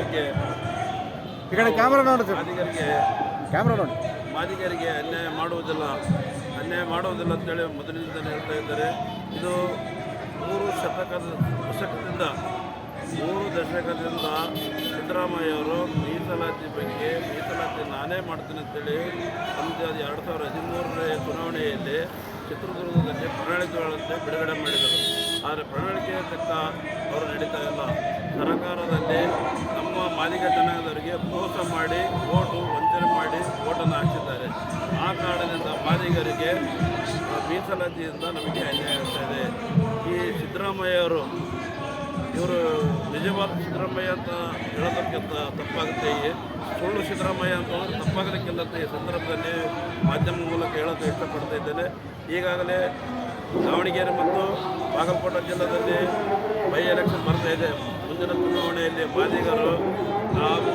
ಬಗ್ಗೆ ಈ ಕಡೆ ಕ್ಯಾಮ್ರಾ ನೋಡಿ ಸರ್, ಮಾದಿಗರಿಗೆ ಕ್ಯಾಮ್ರಾ ನೋಡಿ. ಮಾದಿಗರಿಗೆ ಅನ್ಯಾಯ ಮಾಡುವುದಿಲ್ಲ ಅಂತೇಳಿ ಮೊದಲಿನಿಂದಲೇ ಹೇಳ್ತಾ ಇದ್ದಾರೆ. ಇದು 3 ದಶಕದಿಂದ ಸಿದ್ದರಾಮಯ್ಯವರು ಮೀಸಲಾತಿ ಬಗ್ಗೆ ನಾನೇ ಮಾಡ್ತೀನಿ ಅಂತೇಳಿ 2013ರ ಚುನಾವಣೆಯಲ್ಲಿ ಚಿತ್ರದುರ್ಗದಲ್ಲಿ ಪ್ರಣಾಳಿಕೆಗಳಂತೆ ಬಿಡುಗಡೆ ಮಾಡಿದರು. ಆದರೆ ಪ್ರಣಾಳಿಕೆಯ ತಕ್ಕ ಅವರು ನಡೀತಾ ಇಲ್ಲ. ಸರ್ಕಾರದಲ್ಲಿ ನಮ್ಮ ಮಾದಿಗ ಜನಾಂಗದವರಿಗೆ ಮೋಸ ಮಾಡಿ ವಂಚನೆ ಮಾಡಿ ಓಟನ್ನು ಹಾಕಿದ್ದಾರೆ. ಆ ಕಾರಣದಿಂದ ಮಾದಿಗರಿಗೆ ಮೀಸಲಾತಿಯಿಂದ ನಮಗೆ ಅನ್ಯಾಯ ಆಗ್ತಾ ಇದೆ. ಈ ಸಿದ್ದರಾಮಯ್ಯವರು ಇವರು ನಿಜವಾದ ಸಿದ್ದರಾಮಯ್ಯ ಅಂತ ಹೇಳೋದಕ್ಕಿಂತ ತಪ್ಪಾಗುತ್ತೆ, ಸುಳ್ಳು ಸಿದ್ದರಾಮಯ್ಯ ಅಂತಂದ್ರೆ ತಪ್ಪಾಗಲಿಕ್ಕಿಲ್ಲ ಅಂತ ಈ ಸಂದರ್ಭದಲ್ಲಿ ಮಾಧ್ಯಮ ಮೂಲಕ ಹೇಳೋದು ಇಷ್ಟಪಡ್ತಾ ಇದ್ದೇನೆ. ಈಗಾಗಲೇ ದಾವಣಗೆರೆ ಮತ್ತು ಬಾಗಲಕೋಟೆ ಜಿಲ್ಲೆಯಲ್ಲಿ ಬೈ ಎಲೆಕ್ಷನ್ ಬರ್ತಾ ಇದೆ. ಮುಂದಿನ ಚುನಾವಣೆಯಲ್ಲಿ ಮಾದಿಗರು ನಾವು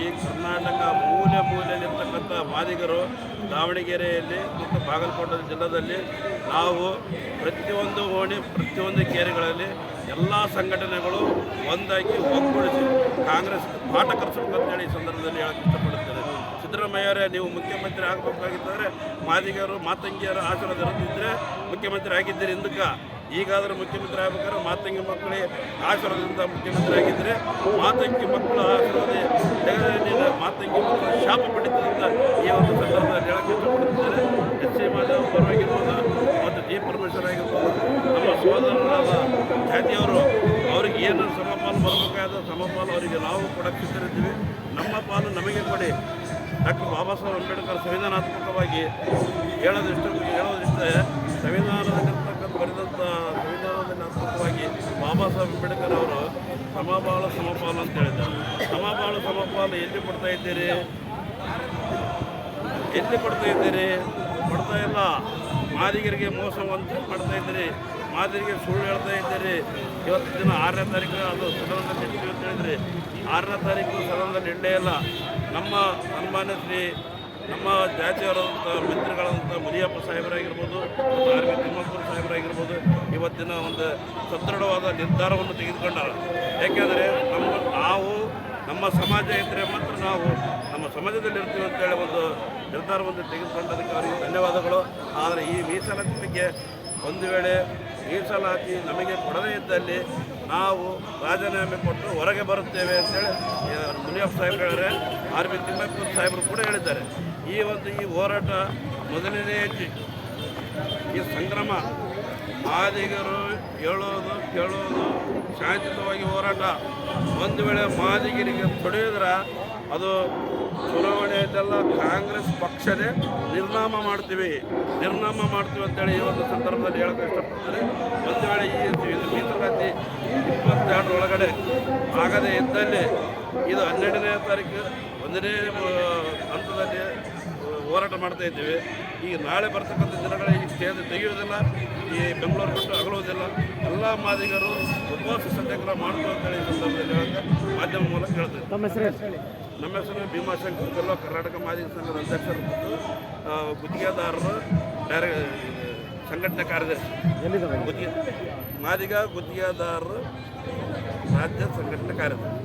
ಈ ಕರ್ನಾಟಕ ಮೂಲೆಯಲ್ಲಿರ್ತಕ್ಕಂಥ ಮಾದಿಗರು ದಾವಣಗೆರೆಯಲ್ಲಿ ಮತ್ತು ಬಾಗಲಕೋಟೆ ಜಿಲ್ಲೆಯಲ್ಲಿ ನಾವು ಪ್ರತಿಯೊಂದು ಓಣಿ ಪ್ರತಿಯೊಂದು ಕೇರಿಗಳಲ್ಲಿ ಎಲ್ಲ ಸಂಘಟನೆಗಳು ಒಂದಾಗಿ ಒಗ್ಗೂಡಿಸಿ ಕಾಂಗ್ರೆಸ್ ಪಾಠ ಕಲಿಸಬೇಕಂತೇಳಿ ಈ ಸಂದರ್ಭದಲ್ಲಿ ಹೇಳಕ್ಕೆ ಇಷ್ಟಪಡುತ್ತೇನೆ. ಸಿದ್ದರಾಮಯ್ಯವರೇ, ನೀವು ಮುಖ್ಯಮಂತ್ರಿ ಆಗಬೇಕಾಗಿದ್ದರೆ ಮಾದಿಗರು ಮಾತಂಗಿಯರ ಆಶೀರ್ವಾದ ಇರುತ್ತಿದ್ದರೆ ಮುಖ್ಯಮಂತ್ರಿ ಆಗಿದ್ದೀರಿ. ಹಿಂದಕ್ಕೆ ಈಗಾದರೂ ಮುಖ್ಯಮಂತ್ರಿ ಆಗಬೇಕಾದ್ರೆ ಮಾತಂಗಿ ಮಕ್ಕಳಿಗೆ ಆಶೀರ್ವಾದದಿಂದ ಮುಖ್ಯಮಂತ್ರಿ ಆಗಿದ್ದರೆ ಮಾತಂಗಿ ಮಕ್ಕಳ ಆಶೀರ್ವಾದ ಮಾತಂಗಿ ಮಕ್ಕಳ ಶಾಪ ಪಡಿತದಿಂದ ಈ ಒಂದು ಸಂದರ್ಭದಲ್ಲಿ ಹೇಳಕ್ಕೆ ಇಷ್ಟಪಡುತ್ತಿದ್ದಾರೆ. ಎಸ್ ಸಿ ಮಾದೇವ ಪರವಾಗಿರ್ಬೋದು ಮತ್ತು ಜಿ ಪರಮೇಶ್ವರ್ ಆಗಿರ್ಬೋದು, ನಮ್ಮ ಸೋದರರಾದ ಜಾತಿಯವರು ಅವ್ರಿಗೆ ಏನು ಸಮಪಾಲು ಬರಬೇಕಾದ ಸಮಪಾಲು ಅವರಿಗೆ ನಾವು ಕೊಡಕ್ಕೆ ಸಿದ್ಧರಿದ್ದೀವಿ. ನಮ್ಮ ಪಾಲು ನಮಗೆ ಕೊಡಿ. ಡಾಕ್ಟರ್ ಬಾಬಾ ಸಾಹೇಬ್ ಅಂಬೇಡ್ಕರ್ ಸಂವಿಧಾನಾತ್ಮಕವಾಗಿ ಹೇಳೋದಿಷ್ಟೇ ಸಂವಿಧಾನದಲ್ಲಿರ್ತಕ್ಕಂಥ ಬರೆದಂಥ ಸಂವಿಧಾನದನ್ನಾತ್ಮಕವಾಗಿ ಬಾಬಾ ಸಾಹೇಬ್ ಅಂಬೇಡ್ಕರ್ ಅವರು ಸಮಪಾಲು ಅಂತ ಹೇಳಿದ್ದಾರೆ. ಸಮಪಾಲು ಎಲ್ಲಿ ಕೊಡ್ತಾ ಇದ್ದೀರಿ? ಕೊಡ್ತಾ ಇಲ್ಲ. ಮಾದಿಗರಿಗೆ ಮೋಸ ಮಾಡ್ತಾ ಇದ್ದೀರಿ, ಮಾದಿಗರಿಗೆ ಸುಳ್ಳು ಹೇಳ್ತಾ ಇದ್ದೀರಿ. ಇವತ್ತು ದಿನ 6ನೇ ತಾರೀಕು ಅದು ಸದನದಲ್ಲಿ ಇಡ್ತೀವಿ ಅಂತ ಹೇಳಿದ್ರಿ. 6ನೇ ತಾರೀಕು ಸದನದಲ್ಲಿ ಇಡಲೇ ಇಲ್ಲ. ನಮ್ಮ ಸನ್ಮಾನ್ಯ ಶ್ರೀ ನಮ್ಮ ಜಾತಿಯವರಂಥ ಮಂತ್ರಿಗಳಂಥ ಮುನಿಯಪ್ಪ ಸಾಹೇಬರಾಗಿರ್ಬೋದು ಮತ್ತು ಆರ್ ವಿ ತಿಮ್ಮಪ್ಪರ ಸಾಹೇಬರಾಗಿರ್ಬೋದು ಇವತ್ತಿನ ಒಂದು ಸದೃಢವಾದ ನಿರ್ಧಾರವನ್ನು ತೆಗೆದುಕೊಂಡಾರ. ಯಾಕೆಂದರೆ ನಮ್ಮ ಸಮಾಜ ಇದ್ದರೆ ಮಾತ್ರ ನಾವು ನಮ್ಮ ಸಮಾಜದಲ್ಲಿ ಇರ್ತೀವಿ ಅಂತೇಳಿ ಒಂದು ನಿರ್ಧಾರವನ್ನು ತೆಗೆದುಕೊಂಡದಕ್ಕೆ ಅವರಿಗೆ ಧನ್ಯವಾದಗಳು. ಆದರೆ ಈ ಮೀಸಲಾತಿ ಬಗ್ಗೆ ಒಂದು ವೇಳೆ ಮೀಸಲಾತಿ ನಮಗೆ ಕೊಡದೇ ಇದ್ದಲ್ಲಿ ನಾವು ರಾಜೀನಾಮೆ ಕೊಟ್ಟು ಹೊರಗೆ ಬರುತ್ತೇವೆ ಅಂತೇಳಿ ಮುನಿಯಪ್ಪ ಸಾಹೇಬರು ಹೇಳಿದರೆ, ಆರ್ ವಿ ತಿಮ್ಮಪ್ಪ ಸಾಹೇಬರು ಕೂಡ ಹೇಳಿದ್ದಾರೆ. ಈ ಹೋರಾಟ ಮೊದಲನೇ ಹೆಜ್ಜೆ. ಈ ಸಂಗ್ರಾಮ ಮಾದಿಗರು ಹೇಳೋದು ಕೇಳೋದು ಶಾಂತಿಯುತವಾಗಿ ಹೋರಾಟ. ಒಂದು ವೇಳೆ ಮಾದಿಗರಿಗೆ ತೊಡೆಯಿದ್ರೆ ಅದು ಚುನಾವಣೆಯಲ್ಲೆಲ್ಲ ಕಾಂಗ್ರೆಸ್ ಪಕ್ಷದೇ ನಿರ್ನಾಮ ಮಾಡ್ತೀವಿ ಅಂತೇಳಿ ಈ ಒಂದು ಸಂದರ್ಭದಲ್ಲಿ ಹೇಳೋಕ್ಕೆ ಇಷ್ಟಪಡ್ತಾರೆ. ಒಂದು ವೇಳೆ ಈ ಮೀಸಲಾತಿ 22 ಒಳಗಡೆ ಆಗದೇ ಇದ್ದಲ್ಲಿ ಇದು 12ನೇ ತಾರೀಕು 1ನೇ ಹಂತದಲ್ಲಿ ಹೋರಾಟ ಮಾಡ್ತಾ ಇದ್ದೀವಿ. ಈಗ ನಾಳೆ ಬರ್ತಕ್ಕಂಥ ದಿನಗಳಲ್ಲಿ ಈ ಸ್ಟೇಜ್ ತೆಗೆಯುವುದಿಲ್ಲ, ಈ ಬೆಂಗಳೂರು ಬಿಟ್ಟು ಅಗಲುವುದಿಲ್ಲ. ಎಲ್ಲ ಮಾದಿಗರು ಉಪವಾಸ ಸತ್ಯಾಗ್ರಹ ಮಾಡ್ತು ಅಂತೇಳಿ ಈ ಸಂದರ್ಭದಲ್ಲಿ ಹೇಳೋಕ್ಕೆ ಮಾಧ್ಯಮ ಮೂಲಕ ಹೇಳ್ತೀವಿ. ನಮ್ಮ ಹೆಸರು ಭೀಮಾಶಂಕರ್ ಕಲ್ವ, ಕರ್ನಾಟಕ ಮಾದಿಗ ಸಂಘದ ಅಧ್ಯಕ್ಷರು ಮತ್ತು ಗುತ್ತಿಗೆದಾರರು ಸಂಘಟನೆ ಕಾರ್ಯದರ್ಶಿ. ಮಾದಿಗ ಗುತ್ತಿಗೆದಾರರು ರಾಜ್ಯ ಸಂಘಟನೆ ಕಾರ್ಯದರ್ಶಿ.